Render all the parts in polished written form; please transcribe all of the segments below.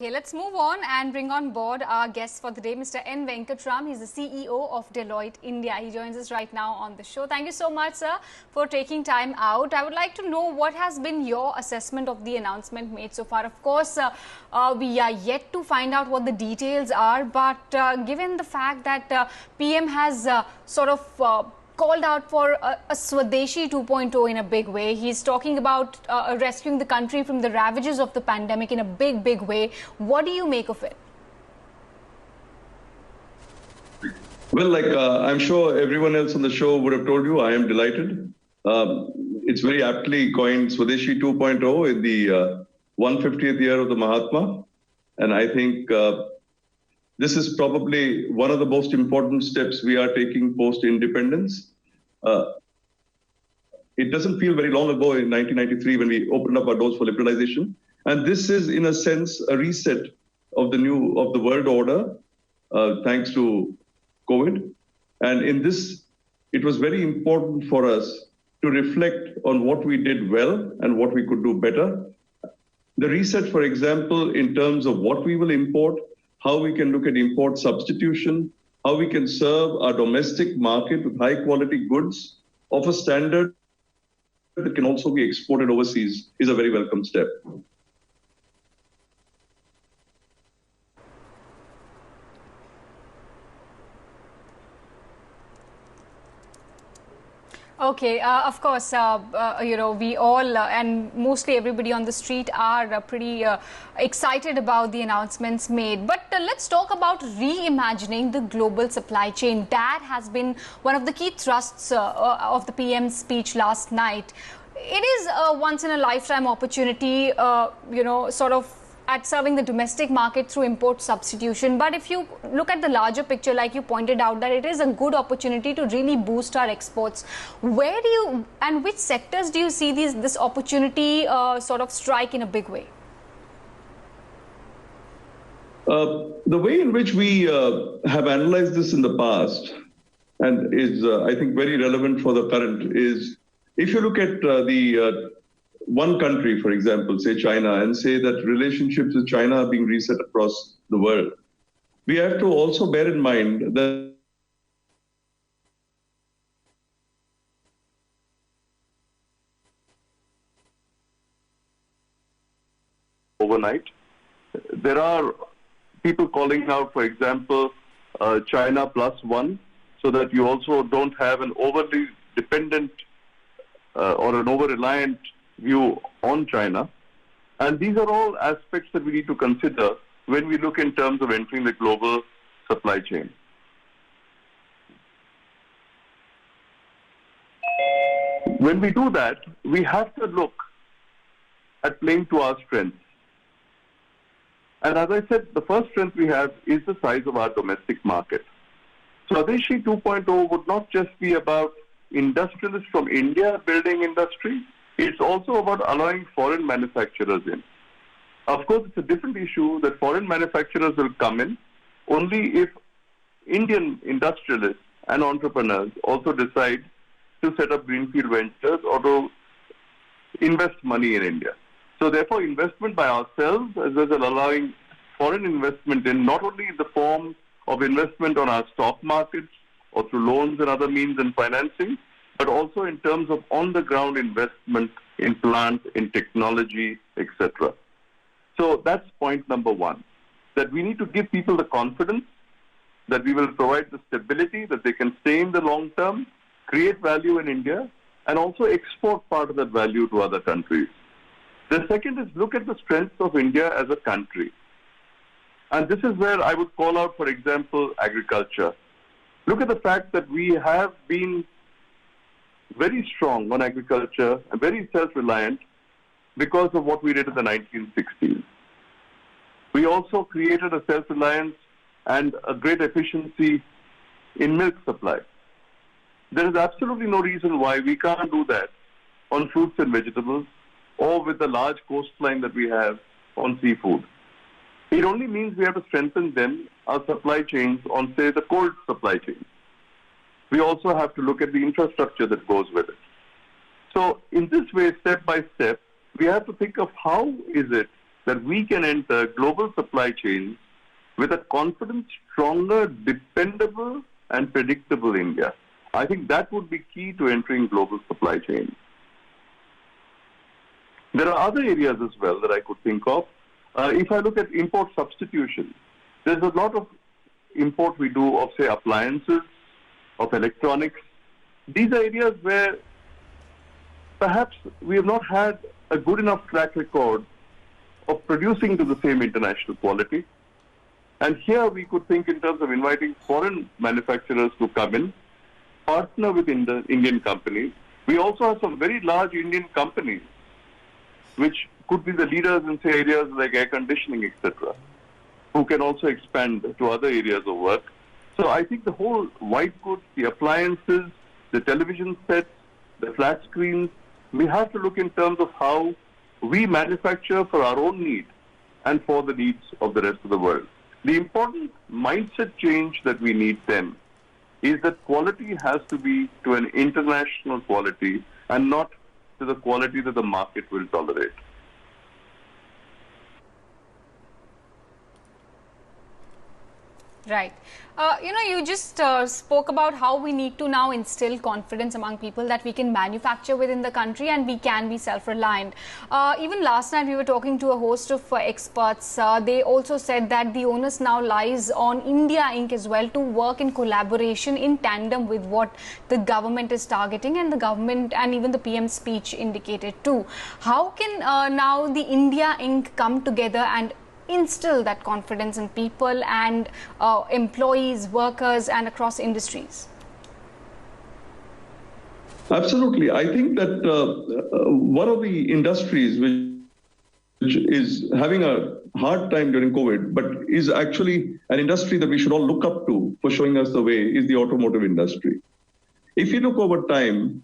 Okay, let's move on and bring on board our guest for the day, Mr. N. Venkatram. He's the CEO of Deloitte India. He joins us right now on the show. Thank you so much, sir, for taking time out. I would like to know what has been your assessment of the announcement made so far. Of course, we are yet to find out what the details are, but given the fact that PM has sort of called out for a Swadeshi 2.0 in a big way. He's talking about rescuing the country from the ravages of the pandemic in a big way. What do you make of it? Well, I'm sure everyone else on the show would have told you, I am delighted. It's very aptly coined Swadeshi 2.0 in the 150th year of the Mahatma. And I think this is probably one of the most important steps we are taking post-independence. It doesn't feel very long ago in 1993 when we opened up our doors for liberalization. And this is, in a sense, a reset of the world order, thanks to COVID. And in this, it was very important for us to reflect on what we did well and what we could do better. The reset, for example, in terms of what we will import, how we can look at import substitution, how we can serve our domestic market with high quality goods of a standard that can also be exported overseas is a very welcome step. Okay, of course, we all and mostly everybody on the street are pretty excited about the announcements made. But let's talk about reimagining the global supply chain. That has been one of the key thrusts of the PM's speech last night. It is a once-in-a-lifetime opportunity, sort of at serving the domestic market through import substitution. But if you look at the larger picture, like you pointed out, that it is a good opportunity to really boost our exports. Where do you and which sectors do you see this opportunity sort of strike in a big way? The way in which we have analyzed this in the past and is, I think, very relevant for the current is, if you look at one country, for example, say China, and say that relationships with China are being reset across the world, we have to also bear in mind that overnight, there are people calling out, for example, China +1, so that you also don't have an overly dependent or an over-reliant view on China. And these are all aspects that we need to consider when we look in terms of entering the global supply chain. When we do that, we have to look at playing to our strengths. And as I said, the first strength we have is the size of our domestic market. Swadeshi 2.0 would not just be about industrialists from India building industry. It's also about allowing foreign manufacturers in. Of course, it's a different issue that foreign manufacturers will come in only if Indian industrialists and entrepreneurs also decide to set up greenfield ventures or to invest money in India. So therefore, investment by ourselves, as well as allowing foreign investment in, not only in the form of investment on our stock markets or through loans and other means and financing, but also in terms of on-the-ground investment in plant, in technology, etc. So that's point number one, that we need to give people the confidence that we will provide the stability, that they can stay in the long term, create value in India, and also export part of that value to other countries. The second is look at the strengths of India as a country. And this is where I would call out, for example, agriculture. Look at the fact that we have been very strong on agriculture and very self-reliant because of what we did in the 1960s. We also created a self-reliance and a great efficiency in milk supply. There is absolutely no reason why we can't do that on fruits and vegetables or with the large coastline that we have on seafood. It only means we have to strengthen them, our supply chains, on, say, the cold supply chain. We also have to look at the infrastructure that goes with it. So in this way, step by step, we have to think of how is it that we can enter global supply chains with a confident, stronger, dependable, and predictable India. I think that would be key to entering global supply chains. There are other areas as well that I could think of. If I look at import substitution, there's a lot of import we do of, say, appliances, of electronics. These are areas where perhaps we have not had a good enough track record of producing to the same international quality. And here we could think in terms of inviting foreign manufacturers to come in, partner with Indian companies. We also have some very large Indian companies which could be the leaders in, say, areas like air conditioning, etc., who can also expand to other areas of work. So I think the whole white goods, the appliances, the television sets, the flat screens, we have to look in terms of how we manufacture for our own need and for the needs of the rest of the world. The important mindset change that we need then is that quality has to be to an international quality and not to the quality that the market will tolerate. Right. You just spoke about how we need to now instill confidence among people that we can manufacture within the country and we can be self-reliant. Even last night we were talking to a host of experts. They also said that the onus now lies on India Inc. as well to work in collaboration in tandem with what the government is targeting, and the government and even the PM's speech indicated too. How can now the India Inc. come together and instill that confidence in people and employees, workers, and across industries? Absolutely. I think that one of the industries which is having a hard time during COVID, but is actually an industry that we should all look up to for showing us the way, is the automotive industry. If you look over time,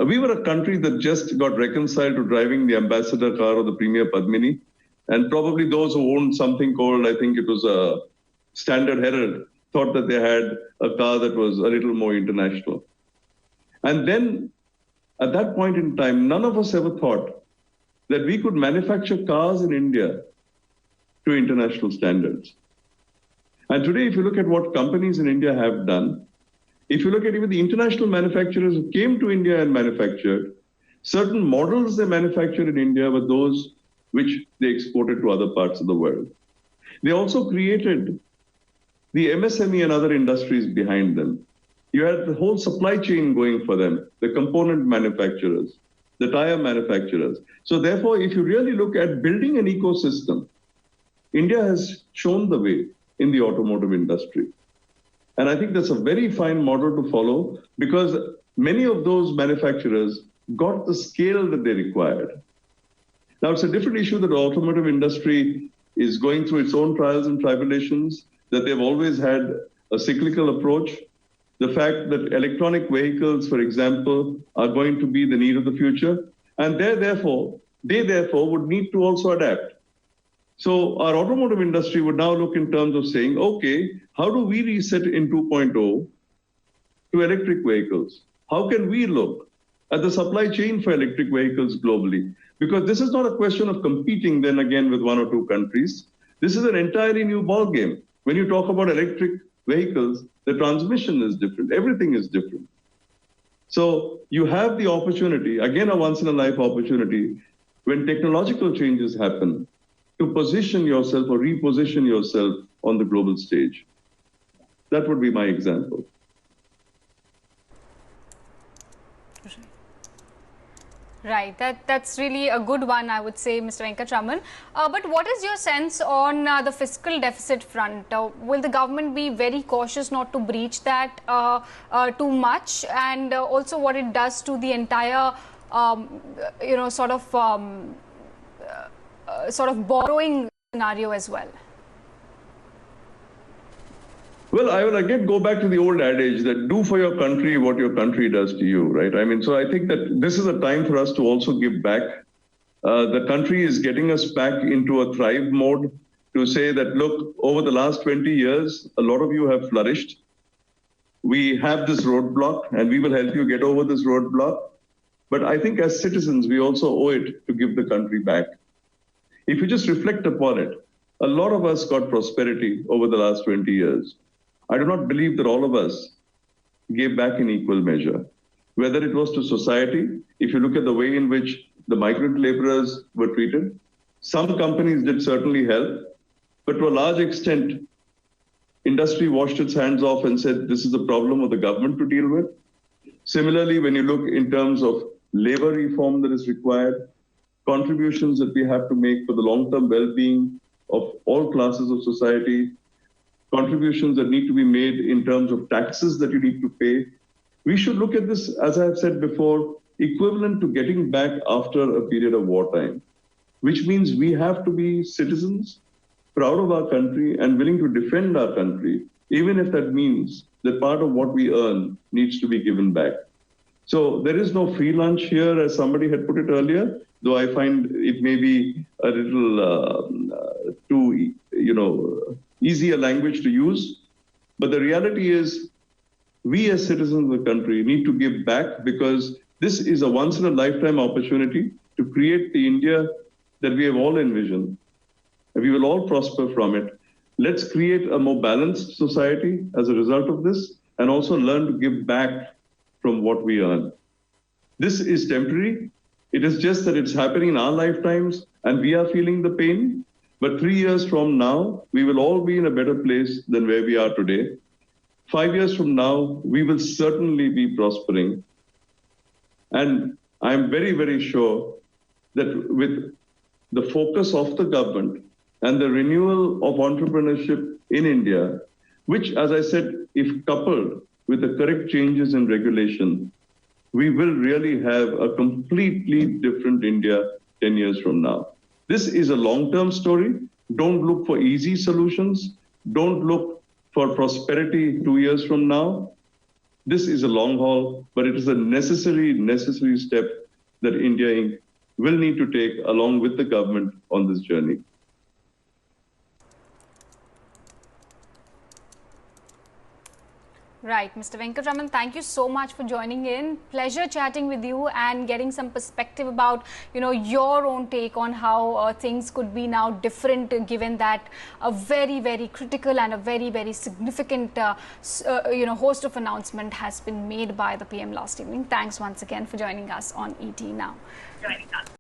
we were a country that just got reconciled to driving the ambassador car of the Premier Padmini. And probably those who owned something called, I think it was a Standard Herald, thought that they had a car that was a little more international. And then at that point in time, none of us ever thought that we could manufacture cars in India to international standards. And today, if you look at what companies in India have done, if you look at even the international manufacturers who came to India and manufactured, certain models they manufactured in India were those which they exported to other parts of the world. They also created the MSME and other industries behind them. You had the whole supply chain going for them, the component manufacturers, the tire manufacturers. So therefore, if you really look at building an ecosystem, India has shown the way in the automotive industry. And I think that's a very fine model to follow, because many of those manufacturers got the scale that they required. Now, it's a different issue that the automotive industry is going through its own trials and tribulations, that they've always had a cyclical approach. The fact that electronic vehicles, for example, are going to be the need of the future, and they therefore would need to also adapt. So our automotive industry would now look in terms of saying, okay, how do we reset in 2.0 to electric vehicles? How can we look at the supply chain for electric vehicles globally? Because this is not a question of competing then again with one or two countries. This is an entirely new ballgame. When you talk about electric vehicles, the transmission is different. Everything is different. So you have the opportunity, again, a once in a life opportunity, when technological changes happen, to position yourself or reposition yourself on the global stage. That would be my example. Right, that's really a good one, I would say, Mr. Venkatram. But what is your sense on the fiscal deficit front? Will the government be very cautious not to breach that too much, and also what it does to the entire, sort of borrowing scenario as well? Well, I will again go back to the old adage that do for your country what your country does to you, right? I mean, so I think that this is a time for us to also give back. The country is getting us back into a thrive mode to say that, look, over the last 20 years, a lot of you have flourished. We have this roadblock and we will help you get over this roadblock. But I think as citizens, we also owe it to give the country back. If you just reflect upon it, a lot of us got prosperity over the last 20 years. I do not believe that all of us gave back in equal measure. Whether it was to society, if you look at the way in which the migrant laborers were treated, some companies did certainly help, but to a large extent, industry washed its hands off and said, this is a problem of the government to deal with. Similarly, when you look in terms of labor reform that is required, contributions that we have to make for the long-term well-being of all classes of society, contributions that need to be made in terms of taxes that you need to pay. We should look at this, as I have said before, equivalent to getting back after a period of wartime, which means we have to be citizens, proud of our country and willing to defend our country, even if that means that part of what we earn needs to be given back. So there is no free lunch here, as somebody had put it earlier, though I find it may be a little too, easy a language to use. But the reality is, we as citizens of the country need to give back, because this is a once-in-a-lifetime opportunity to create the India that we have all envisioned. And we will all prosper from it. Let's create a more balanced society as a result of this, and also learn to give back from what we earn. This is temporary. It is just that it's happening in our lifetimes and we are feeling the pain. But 3 years from now, we will all be in a better place than where we are today. 5 years from now, we will certainly be prospering. And I'm very, very sure that with the focus of the government and the renewal of entrepreneurship in India, which, as I said, if coupled with the correct changes in regulation, we will really have a completely different India 10 years from now. This is a long-term story. Don't look for easy solutions. Don't look for prosperity 2 years from now. This is a long haul, but it is a necessary step that India Inc. will need to take along with the government on this journey. Right, Mr. Venkatram, thank you so much for joining in. Pleasure chatting with you and getting some perspective about, your own take on how things could be now different, given that a very, very critical and a very, very significant, host of announcement has been made by the PM last evening. Thanks once again for joining us on ET Now.